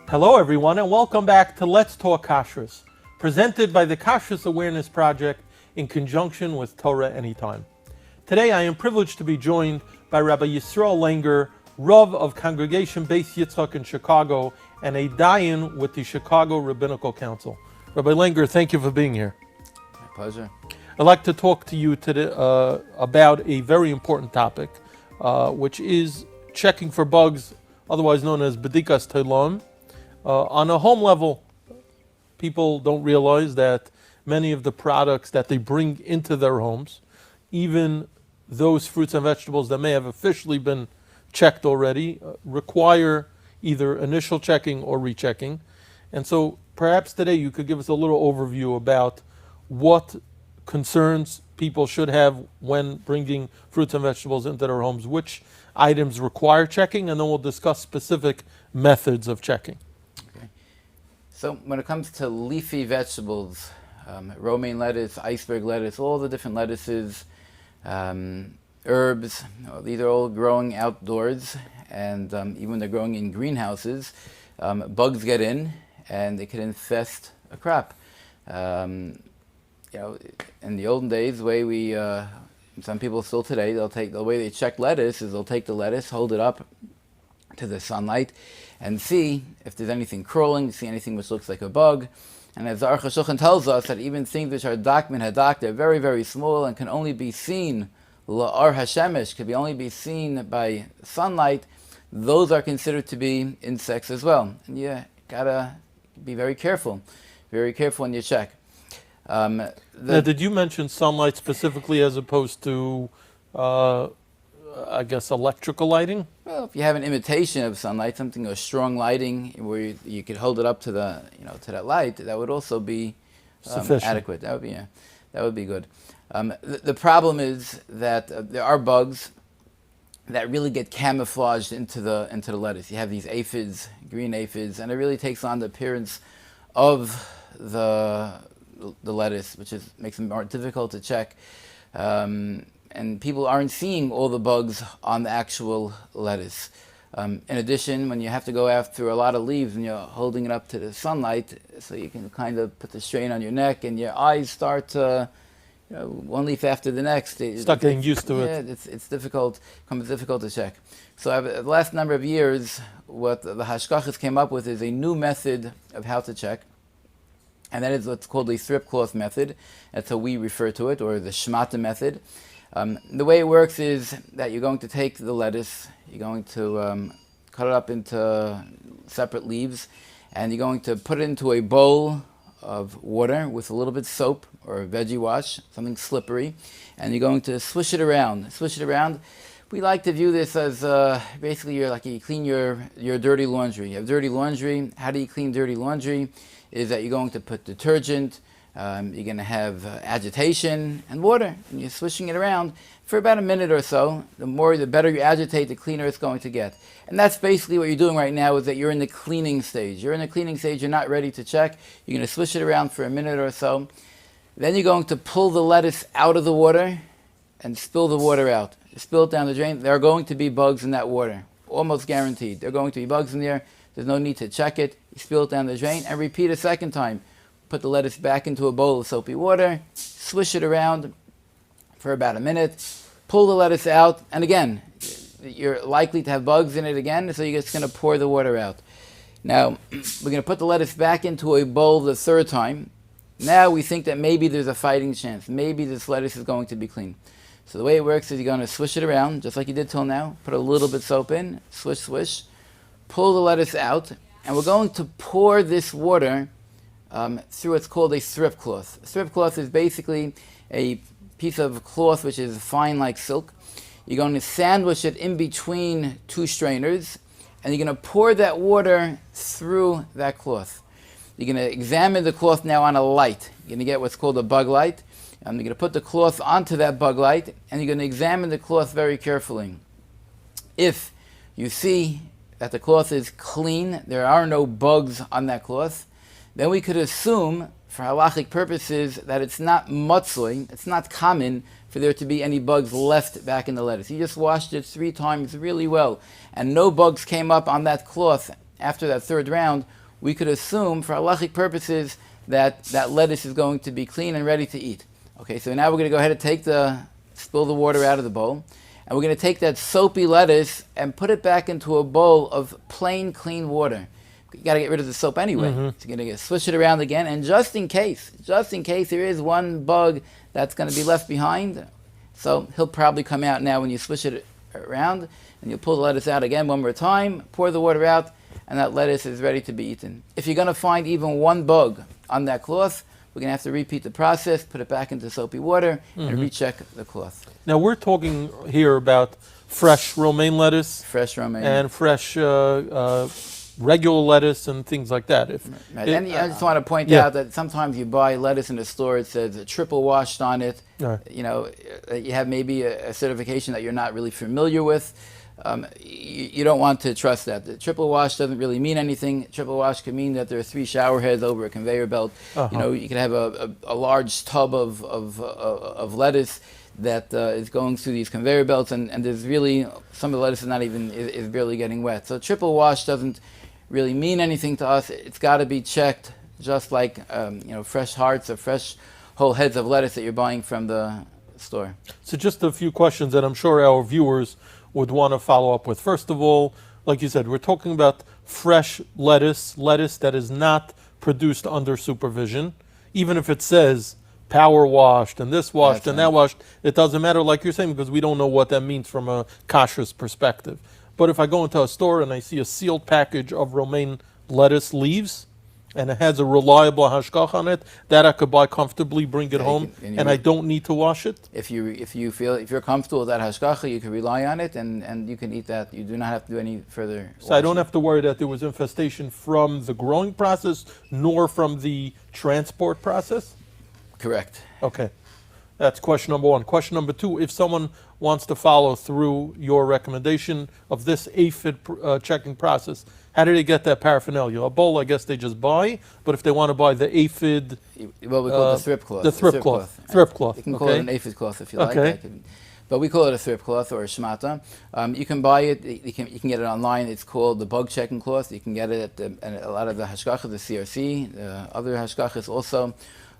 Hello, everyone, and welcome back to Let's Talk Kashrus, presented by the Kashrus Awareness Project in conjunction with Torah Anytime. Today, I am privileged to be joined by Rabbi Yisroel Langer, Rav of Congregation Beis Yitzchak in Chicago, and a Dayan with the Chicago Rabbinical Council. Rabbi Langer, thank you for being here. My pleasure. I'd like to talk to you today about a very important topic, which is checking for bugs, otherwise known as bedikas tolayim. On a home level, people don't realize that many of the products that they bring into their homes, even those fruits and vegetables that may have officially been checked already, require either initial checking or rechecking. And so perhaps today you could give us a little overview about what concerns people should have when bringing fruits and vegetables into their homes, which items require checking, and then we'll discuss specific methods of checking. So when it comes to leafy vegetables, romaine lettuce, iceberg lettuce, all the different lettuces, herbs, these are all growing outdoors, and even when they're growing in greenhouses, bugs get in and they can infest a crop. In the olden days, the way some people still today, the way they check lettuce is they'll take the lettuce, hold it up to the sunlight, and see if there's anything crawling, see anything which looks like a bug. And as the Aruch HaShulchan tells us, that even things which are dak min hadak, they're very, very small and can only be seen, la'ar hashemesh, can only be seen by sunlight, those are considered to be insects as well. And you gotta be very careful when you check. Now, did you mention sunlight specifically as opposed to, electrical lighting? Well, if you have an imitation of sunlight, something of strong lighting, where you could hold it up to to that light, that would also be adequate. That would be good. The problem is that there are bugs that really get camouflaged into the lettuce. You have these aphids, green aphids, and it really takes on the appearance of the lettuce, which makes them more difficult to check. And people aren't seeing all the bugs on the actual lettuce. In addition, when you have to go after a lot of leaves and you're holding it up to the sunlight, so you can kind of put the strain on your neck, and your eyes start to, one leaf after the next. Start getting used to it. Yeah, it's difficult. Becomes difficult to check. So the last number of years, what the Hashkachas came up with is a new method of how to check. And that is what's called the thrip cloth method. That's how we refer to it, or the shmata method. The way it works is that you're going to take the lettuce, you're going to cut it up into separate leaves, and you're going to put it into a bowl of water with a little bit of soap or veggie wash, something slippery, and you're going to swish it around. We like to view this as basically you clean your dirty laundry. You have dirty laundry. How do you clean dirty laundry? Is that you're going to put detergent, you're going to have agitation and water, and you're swishing it around for about a minute or so. The better you agitate, the cleaner it's going to get. And that's basically what you're doing right now, is that you're in the cleaning stage. You're not ready to check. You're going to swish it around for a minute or so. Then you're going to pull the lettuce out of the water and spill the water out. Spill it down the drain. There are going to be bugs in that water, almost guaranteed. There are going to be bugs in there. There's no need to check it. You spill it down the drain and repeat a second time. Put the lettuce back into a bowl of soapy water, swish it around for about a minute, pull the lettuce out, and again, you're likely to have bugs in it again, so you're just going to pour the water out. Now, we're going to put the lettuce back into a bowl the third time. Now we think that maybe there's a fighting chance. Maybe this lettuce is going to be clean. So the way it works is you're going to swish it around, just like you did till now. Put a little bit of soap in, swish, swish. Pull the lettuce out, and we're going to pour this water through what's called a thrip cloth. A thrip cloth is basically a piece of cloth which is fine like silk. You're going to sandwich it in between two strainers, and you're going to pour that water through that cloth. You're going to examine the cloth now on a light. You're going to get what's called a bug light. You're going to put the cloth onto that bug light, and you're going to examine the cloth very carefully. If you see that the cloth is clean, there are no bugs on that cloth, then we could assume, for halachic purposes, that it's not matzoi, it's not common for there to be any bugs left back in the lettuce. You just washed it 3 times really well, and no bugs came up on that cloth after that third round, we could assume, for halachic purposes, that that lettuce is going to be clean and ready to eat. Okay, so now we're going to go ahead and spill the water out of the bowl, and we're going to take that soapy lettuce and put it back into a bowl of plain, clean water. You got to get rid of the soap anyway. So you're going to switch it around again, and just in case there is one bug that's going to be left behind, so he'll probably come out now when you switch it around, and you'll pull the lettuce out again one more time, pour the water out, and that lettuce is ready to be eaten. If you're going to find even one bug on that cloth, we're going to have to repeat the process, put it back into soapy water, and recheck the cloth. Now we're talking here about fresh romaine lettuce, and fresh regular lettuce and things like that. Right. And I just want to point out that sometimes you buy lettuce in a store, it says triple washed on it. Right. You know, you have maybe a certification that you're not really familiar with. You don't want to trust that. The triple wash doesn't really mean anything. Triple wash can mean that there are 3 shower heads over a conveyor belt. You know, you can have a large tub of lettuce that is going through these conveyor belts, and there's really, some of the lettuce is barely getting wet. So triple wash doesn't really mean anything to us. It's got to be checked, just like you know, fresh hearts or fresh whole heads of lettuce that you're buying from the store. So just a few questions that I'm sure our viewers would want to follow up with. First of all, like you said, we're talking about fresh lettuce that is not produced under supervision. Even if it says power washed and this washed and that washed, it doesn't matter, like you're saying, because we don't know what that means from a kashrus perspective. But if I go into a store and I see a sealed package of romaine lettuce leaves, and it has a reliable hashgach on it, that I could buy comfortably, bring it home, and I don't need to wash it? If you're comfortable with that hashgacha, you can rely on it, and you can eat that. You do not have to do any further So I don't have to worry that there was infestation from the growing process, nor from the transport process? Correct. Okay. That's question number 1. Question number 2, if someone wants to follow through your recommendation of this aphid checking process, how do they get that paraphernalia? A bowl, I guess they just buy, but if they want to buy the aphid... Well, we call it the thrip cloth. The thrip cloth. Thrip cloth. You can call it an aphid cloth if you like. But we call it a thrip cloth or a shmata. You can buy it, you can get it online. It's called the bug checking cloth. You can get it at a lot of the hashgachas, the CRC, other hashgachas also.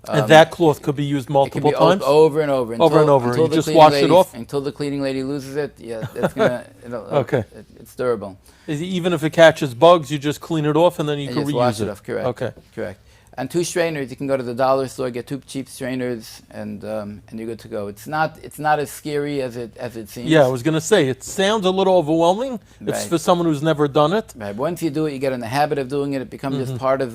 And that cloth could be used multiple times? Over and over. Until you just wash it off? Until the cleaning lady loses it, that's gonna, it's durable. Even if it catches bugs, you just clean it off and then you can reuse wash it? Off, correct. Okay. Correct. And 2 strainers, you can go to the dollar store, get 2 cheap strainers, and you're good to go. It's not as scary as it seems. Yeah, I was going to say, it sounds a little overwhelming. It's for someone who's never done it. Right. Once you do it, you get in the habit of doing it. It becomes just part of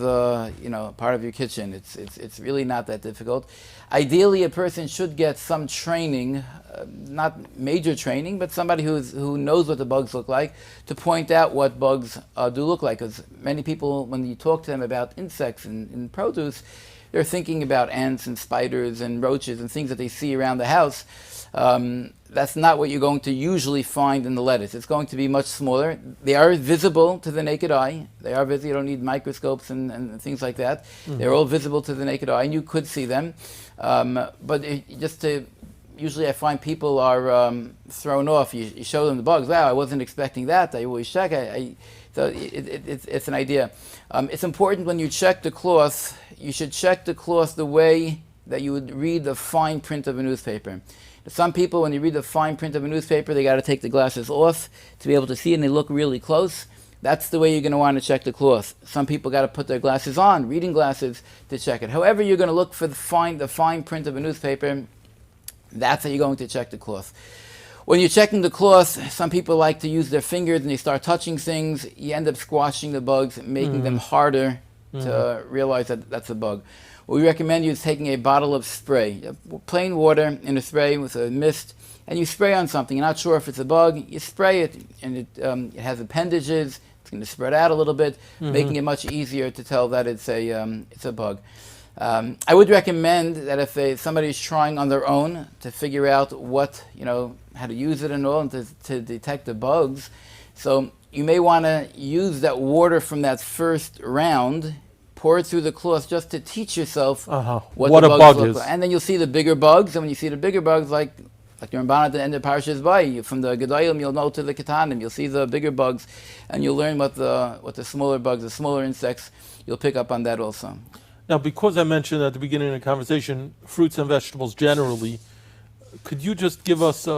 part of your kitchen. It's really not that difficult. Ideally, a person should get some training, not major training, but somebody who knows what the bugs look like, to point out what bugs do look like. Because many people, when you talk to them about insects in produce, they're thinking about ants and spiders and roaches and things that they see around the house. That's not what you're going to usually find in the lettuce. It's going to be much smaller. They are visible to the naked eye. They are visible. You don't need microscopes and things like that. They're all visible to the naked eye, and you could see them. Usually I find people are thrown off. You show them the bugs. Wow, I wasn't expecting that. I always check. So it's an idea. It's important when you check the cloth, you should check the cloth the way that you would read the fine print of a newspaper. Some people, when you read the fine print of a newspaper, they got to take the glasses off to be able to see, and they look really close. That's the way you're going to want to check the cloth. Some people got to put their glasses on, reading glasses, to check it. However, you're going to look for the fine print of a newspaper, that's how you're going to check the cloth. When you're checking the cloth, some people like to use their fingers and they start touching things. You end up squashing the bugs, making them harder to realize that that's a bug. What we recommend you is taking a bottle of spray, plain water in a spray with a mist, and you spray on something. You're not sure if it's a bug. You spray it, and it has appendages. It's going to spread out a little bit, making it much easier to tell that it's a bug. I would recommend that if somebody is trying on their own to figure out how to use it and all, and to detect the bugs, so you may want to use that water from that first round, pour it through the cloth just to teach yourself what the a bugs bug look is. like. And then you'll see the bigger bugs, and when you see the bigger bugs, like Like the Ramban at the end of Parashas Bay, from the Gedolim you'll know to the Ketanim, you'll see the bigger bugs, and you'll learn what the smaller bugs, the smaller insects, you'll pick up on that also. Now, because I mentioned at the beginning of the conversation, fruits and vegetables generally, could you just give us a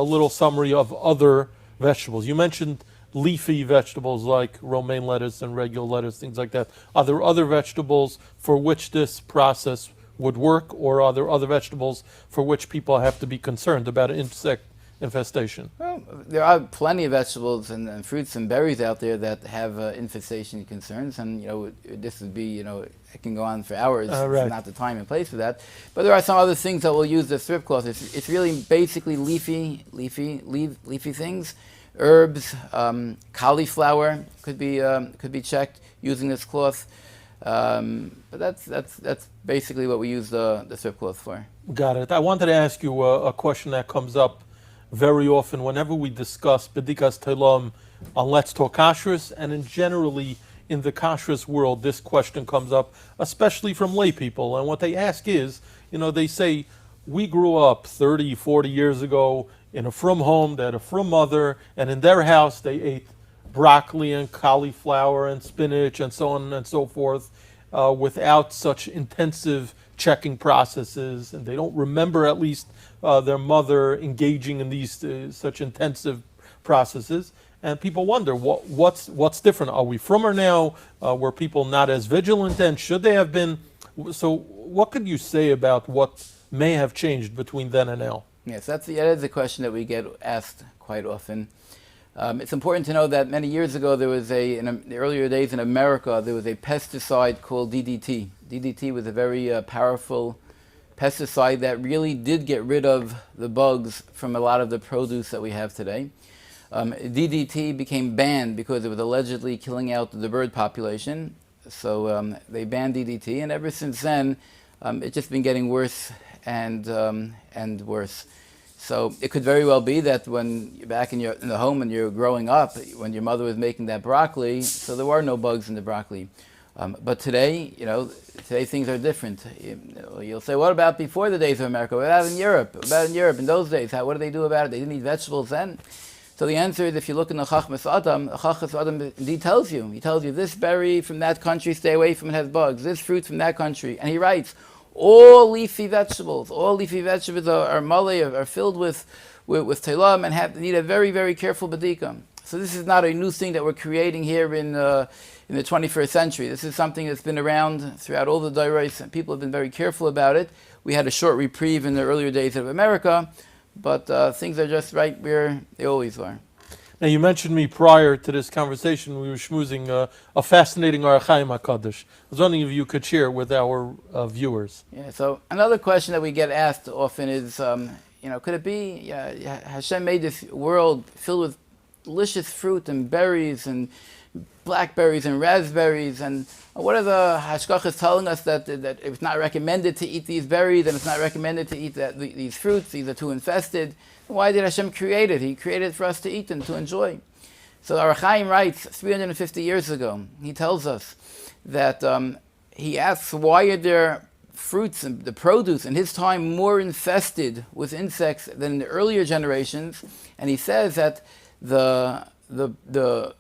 little summary of other vegetables? You mentioned leafy vegetables like romaine lettuce and regular lettuce, things like that. Are there other vegetables for which this process would work, or are there other vegetables for which people have to be concerned about insect infestation? Well, there are plenty of vegetables and fruits and berries out there that have infestation concerns, and this would be it can go on for hours. Right. It's not the time and place for that. But there are some other things that we'll use the strip cloth. It's really basically leafy things, herbs, cauliflower could be checked using this cloth. But that's basically what we use the strip cloth for. Got it. I wanted to ask you a question that comes up very often whenever we discuss Bedikas Tolayim on Let's Talk Kashrus, and in generally in the kashrus world, this question comes up, especially from lay people. And what they ask is, they say, we grew up 30, 40 years ago in a frum home, they had a frum mother, and in their house they ate broccoli and cauliflower and spinach and so on and so forth without such intensive checking processes, and they don't remember at least their mother engaging in these such intensive processes. And people wonder, what's different? Are we frummer now? Were people not as vigilant then? Should they have been? So what could you say about what may have changed between then and now? Yes, that is a question that we get asked quite often. It's important to know that many years ago, there was in the earlier days in America, there was a pesticide called DDT. DDT was a very powerful pesticide that really did get rid of the bugs from a lot of the produce that we have today. DDT became banned because it was allegedly killing out the bird population. So they banned DDT, and ever since then, it's just been getting worse and worse. So it could very well be that when you're back in the home and you're growing up, when your mother was making that broccoli, so there were no bugs in the broccoli. But today, today things are different. You'll say, what about before the days of America? What about in Europe? What about in Europe in those days? What did they do about it? They didn't eat vegetables then. So the answer is, if you look in the Chachmas Adam, Chachmas Adam indeed tells you. He tells you, this berry from that country, stay away from it, has bugs. This fruit from that country. And he writes, all leafy vegetables are malay, are filled with tolayim and need a very, very careful bedika. So this is not a new thing that we're creating here in the 21st century. This is something that's been around throughout all the dairos, and people have been very careful about it. We had a short reprieve in the earlier days of America, but things are just right where they always are. Now, you mentioned me prior to this conversation. We were schmoozing a fascinating Arachaim HaKadosh. I was wondering if you could share with our viewers. Yeah, so another question that we get asked often is, could it be Hashem made this world filled with delicious fruit and berries and blackberries and raspberries, and what are the hashgachas telling us that it's not recommended to eat these berries and it's not recommended to eat these fruits, these are too infested? Why did Hashem create it? He created it for us to eat and to enjoy. So Ar Chaim writes 350 years ago, he tells us that he asks, why are there fruits and the produce in his time more infested with insects than in the earlier generations? And he says that the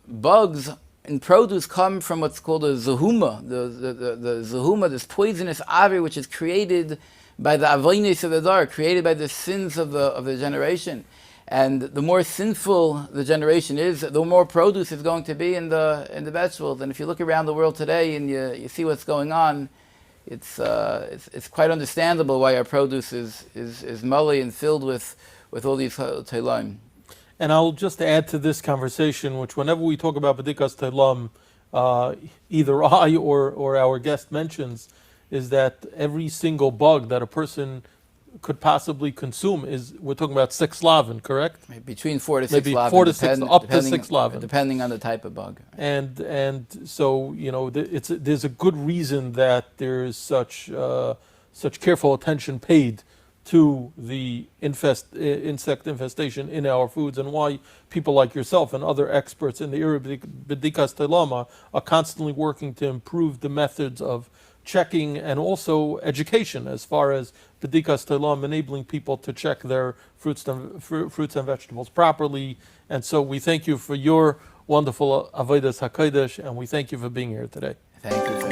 bugs in produce come from what's called a zahuma, the zahuma, this poisonous avi, which is created by the avonis of the dar, created by the sins of the generation. And the more sinful the generation is, the more produce is going to be in the vegetables. And if you look around the world today and you see what's going on, it's quite understandable why our produce is mully and filled with all these tolayim. And I'll just add to this conversation, which whenever we talk about Bedikas Tolayim, either I or our guest mentions, is that every single bug that a person could possibly consume we're talking about 6 lavin, correct? Between 4 to 6 Maybe lavin. 4 to 6, up to 6 lavin. Depending on the type of bug. And so, there's a good reason that there's such careful attention paid to the insect infestation in our foods, and why people like yourself and other experts in the area of Bedikas Tolayim are constantly working to improve the methods of checking and also education as far as bedikas tolayim, enabling people to check their fruits and vegetables properly. And so we thank you for your wonderful avodas hakodesh, and we thank you for being here today. Thank you.